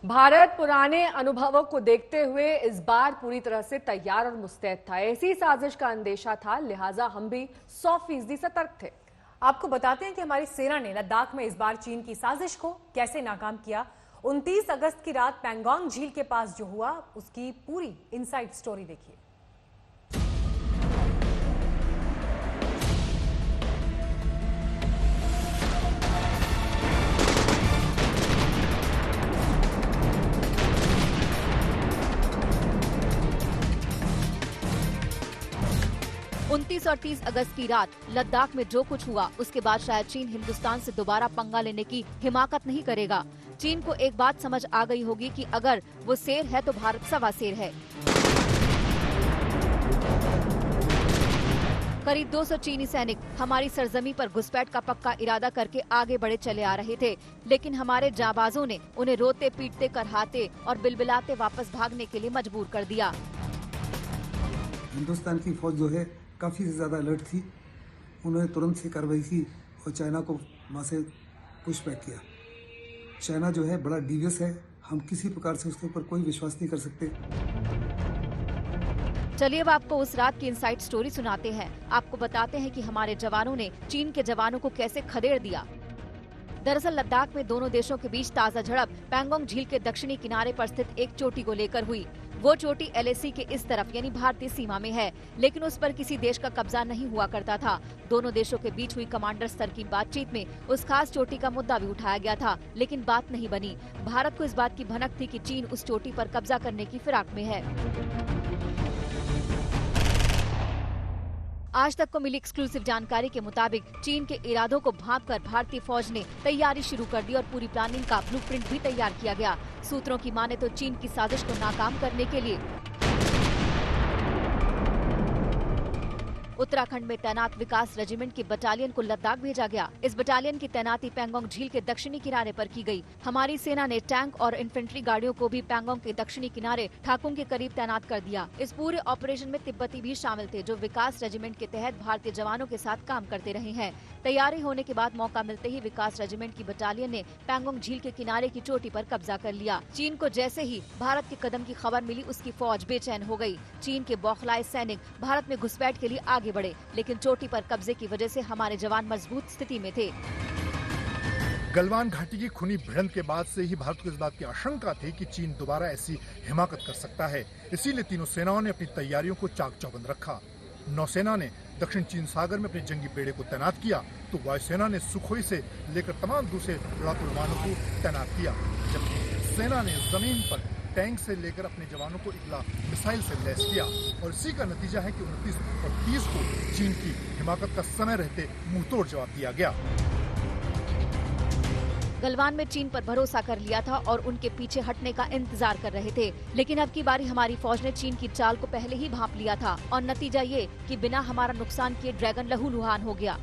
भारत पुराने अनुभवों को देखते हुए इस बार पूरी तरह से तैयार और मुस्तैद था। ऐसी साजिश का अंदेशा था, लिहाजा हम भी 100% सतर्क थे। आपको बताते हैं कि हमारी सेना ने लद्दाख में इस बार चीन की साजिश को कैसे नाकाम किया। 29 अगस्त की रात पैंगोंग झील के पास जो हुआ उसकी पूरी इनसाइड स्टोरी देखिए। 29 और 30 अगस्त की रात लद्दाख में जो कुछ हुआ उसके बाद शायद चीन हिंदुस्तान से दोबारा पंगा लेने की हिमाकत नहीं करेगा। चीन को एक बात समझ आ गई होगी कि अगर वो शेर है तो भारत सवा शेर है। करीब 200 चीनी सैनिक हमारी सरजमी पर घुसपैठ का पक्का इरादा करके आगे बढ़े चले आ रहे थे, लेकिन हमारे जाबाजों ने उन्हें रोते पीटते करहाते और बिलबिलाते वापस भागने के लिए मजबूर कर दिया। हिंदुस्तान की फौज जो है काफ़ी ज़्यादा अलर्ट थी। उन्होंने तुरंत से कार्रवाई की और चाइना को वहाँ से पुशबैक किया। चाइना जो है बड़ा डीवियस है, हम किसी प्रकार से उसके ऊपर कोई विश्वास नहीं कर सकते। चलिए अब आपको उस रात की इनसाइड स्टोरी सुनाते हैं। आपको बताते हैं कि हमारे जवानों ने चीन के जवानों को कैसे खदेड़ दिया। दरअसल लद्दाख में दोनों देशों के बीच ताज़ा झड़प पैंगोंग झील के दक्षिणी किनारे पर स्थित एक चोटी को लेकर हुई। वो चोटी LAC के इस तरफ यानी भारतीय सीमा में है, लेकिन उस पर किसी देश का कब्जा नहीं हुआ करता था। दोनों देशों के बीच हुई कमांडर स्तर की बातचीत में उस खास चोटी का मुद्दा भी उठाया गया था, लेकिन बात नहीं बनी। भारत को इस बात की भनक थी कि चीन उस चोटी पर कब्जा करने की फिराक में है। आज तक को मिली एक्सक्लूसिव जानकारी के मुताबिक चीन के इरादों को भांपकर भारतीय फौज ने तैयारी शुरू कर दी और पूरी प्लानिंग का ब्लूप्रिंट भी तैयार किया गया। सूत्रों की माने तो चीन की साजिश को नाकाम करने के लिए उत्तराखंड में तैनात विकास रेजिमेंट की बटालियन को लद्दाख भेजा गया। इस बटालियन की तैनाती पैंगोंग झील के दक्षिणी किनारे पर की गई। हमारी सेना ने टैंक और इन्फेंट्री गाड़ियों को भी पैंगोंग के दक्षिणी किनारे ठाकुंग के करीब तैनात कर दिया। इस पूरे ऑपरेशन में तिब्बती भी शामिल थे, जो विकास रेजिमेंट के तहत भारतीय जवानों के साथ काम करते रहे हैं। तैयारी होने के बाद मौका मिलते ही विकास रेजिमेंट की बटालियन ने पैंगोंग झील के किनारे की चोटी पर कब्जा कर लिया। चीन को जैसे ही भारत के कदम की खबर मिली, उसकी फौज बेचैन हो गई। चीन के बौखलाए सैनिक भारत में घुसपैठ के लिए आगे बढ़े, लेकिन चोटी पर कब्जे की वजह से हमारे जवान मजबूत स्थिति में थे। गलवान घाटी की खूनी भिड़ंत के बाद से ही भारत को इस बात की आशंका थी कि चीन दोबारा ऐसी हिमाकत कर सकता है। इसीलिए तीनों सेनाओं ने अपनी तैयारियों को चाक चौबंद रखा। नौसेना ने दक्षिण चीन सागर में अपने जंगी बेड़े को तैनात किया, तो वायुसेना ने सुखोई से लेकर तमाम दूसरे लड़ाकू विमानों को तैनात किया, जबकि सेना ने जमीन पर टैंक से लेकर अपने जवानों को इगला मिसाइल से लैस किया। और इसी का नतीजा है कि 29 और 30 को चीन की हिमाकत का समय रहते मुंहतोड़ जवाब दिया गया। गलवान में चीन पर भरोसा कर लिया था और उनके पीछे हटने का इंतजार कर रहे थे, लेकिन अब की बारी हमारी फौज ने चीन की चाल को पहले ही भांप लिया था और नतीजा ये कि बिना हमारा नुकसान किए ड्रैगन लहूलुहान हो गया।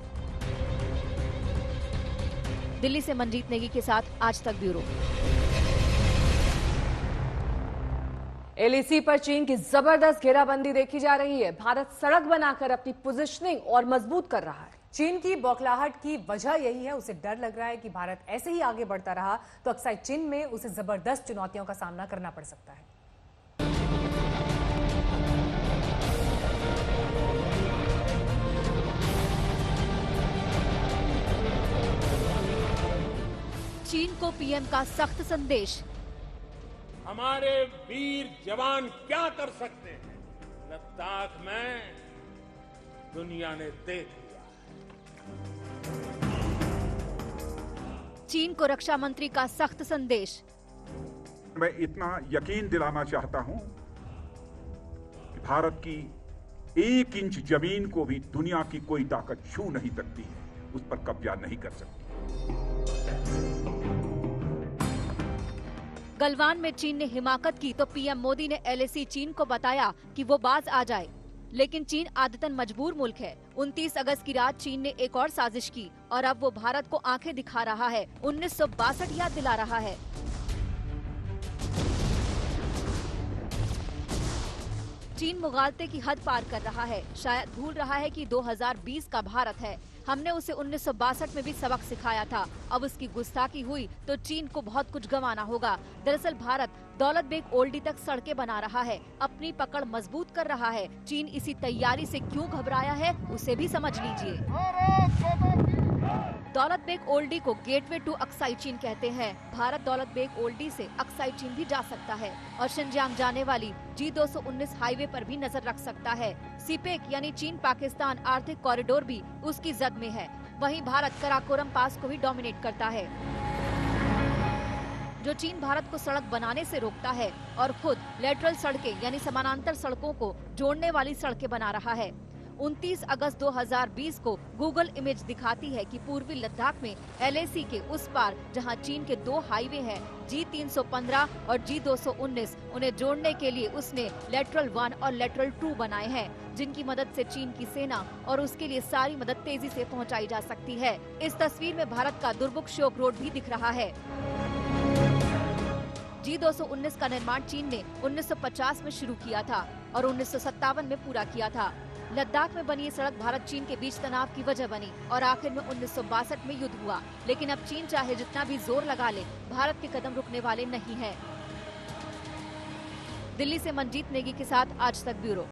दिल्ली से मनजीत नेगी के साथ आज तक ब्यूरो। LAC पर चीन की जबरदस्त घेराबंदी देखी जा रही है। भारत सड़क बनाकर अपनी पोजीशनिंग और मजबूत कर रहा है। चीन की बौखलाहट की वजह यही है, उसे डर लग रहा है कि भारत ऐसे ही आगे बढ़ता रहा तो अक्सर चीन में उसे जबरदस्त चुनौतियों का सामना करना पड़ सकता है। चीन को PM का सख्त संदेश। हमारे वीर जवान क्या कर सकते हैं, लद्दाख में दुनिया ने देख लिया। चीन को रक्षा मंत्री का सख्त संदेश। मैं इतना यकीन दिलाना चाहता हूं कि भारत की 1 इंच जमीन को भी दुनिया की कोई ताकत छू नहीं सकती है, उस पर कब्जा नहीं कर सकती। गलवान में चीन ने हिमाकत की तो PM मोदी ने LAC चीन को बताया कि वो बाज आ जाए, लेकिन चीन आदतन मजबूर मुल्क है। 29 अगस्त की रात चीन ने एक और साजिश की और अब वो भारत को आंखें दिखा रहा है, 1962 याद दिला रहा है। चीन मुगालते की हद पार कर रहा है, शायद भूल रहा है कि 2020 का भारत है। हमने उसे 1962 में भी सबक सिखाया था। अब उसकी गुस्ताखी हुई तो चीन को बहुत कुछ गंवाना होगा। दरअसल भारत दौलत बेग ओल्डी तक सड़कें बना रहा है, अपनी पकड़ मजबूत कर रहा है। चीन इसी तैयारी से क्यों घबराया है, उसे भी समझ लीजिए। दौलत बेग ओल्डी को गेटवे टू अक्साई चीन कहते हैं। भारत दौलत बेग ओल्डी से अक्साई चीन भी जा सकता है और शिनजियांग जाने वाली G219 हाईवे पर भी नजर रख सकता है। सीपेक यानी चीन पाकिस्तान आर्थिक कॉरिडोर भी उसकी जद में है। वहीं भारत कराकोरम पास को भी डोमिनेट करता है, जो चीन भारत को सड़क बनाने से रोकता है और खुद लेटरल सड़कें यानी समानांतर सड़कों को जोड़ने वाली सड़कें बना रहा है। 29 अगस्त 2020 को गूगल इमेज दिखाती है कि पूर्वी लद्दाख में LAC के उस पार जहां चीन के 2 हाईवे हैं, G315 और G219, उन्हें जोड़ने के लिए उसने लेटरल 1 और लेटरल 2 बनाए हैं, जिनकी मदद से चीन की सेना और उसके लिए सारी मदद तेजी से पहुंचाई जा सकती है। इस तस्वीर में भारत का दुर्मुख शोक रोड भी दिख रहा है। G219 का निर्माण चीन ने 1950 में शुरू किया था और 1957 में पूरा किया था। लद्दाख में बनी ये सड़क भारत चीन के बीच तनाव की वजह बनी और आखिर में 1962 में युद्ध हुआ। लेकिन अब चीन चाहे जितना भी जोर लगा ले, भारत के कदम रुकने वाले नहीं हैं। दिल्ली से मंजीत नेगी के साथ आज तक ब्यूरो।